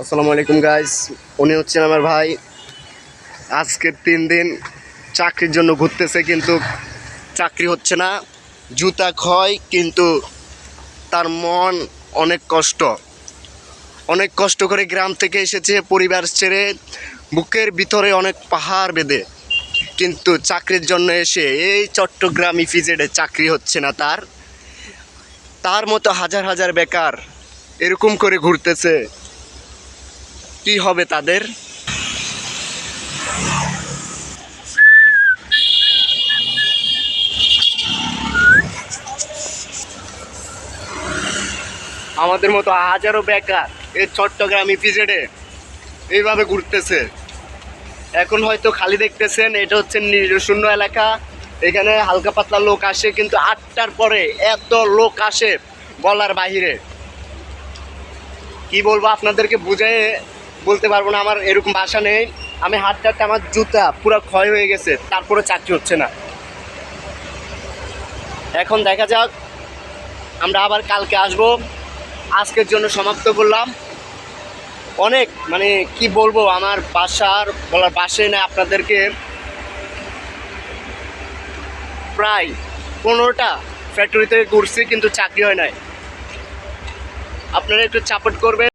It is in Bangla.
আসসালামু আলাইকুম গাইস, উনি হচ্ছেন আমার ভাই। আজকে 3 দিন চাকরির জন্য ঘুরতেছে, কিন্তু চাকরি হচ্ছে না। জুতা ক্ষয়, কিন্তু তার মন অনেক কষ্ট করে গ্রাম থেকে এসেছে, পরিবার ছেড়ে, বুকের ভিতরে অনেক পাহাড় বেঁধে, কিন্তু চাকরির জন্য এসে এই চট্টগ্রাম ইপিজেডে চাকরি হচ্ছে না তার মতো হাজার হাজার বেকার এরকম করে ঘুরতেছে। কি হবে তাদের? আমাদের মতো হাজারো বেকার এই চট্টগ্রাম ইপিজেডে এইভাবে ঘুরতেছে। এখন হয়তো খালি দেখতেছেন, এটা হচ্ছে শূন্য এলাকা। এখানে হালকা পাতলা লোক আসে, কিন্তু 8টার পরে এত লোক আসে বলার বাহিরে। কি বলবো আপনাদেরকে, বুঝাই বলতে পারবো না, আমার এরকম ভাষা নেই। আমি হাঁটতে হাঁটতে আমার জুতা পুরো ক্ষয় হয়ে গেছে, তারপরে চাকরি হচ্ছে না। এখন দেখা যাক, আমরা আবার কালকে আসবো। আজকের জন্য সমাপ্ত করলাম। অনেক কি বলবো, আমার বলার বাসায় না। আপনাদেরকে প্রায় 15টা ফ্যাক্টরিতে ঘুরছি, কিন্তু চাকরি হয় নাই। আপনারা একটু সাপোর্ট করবেন।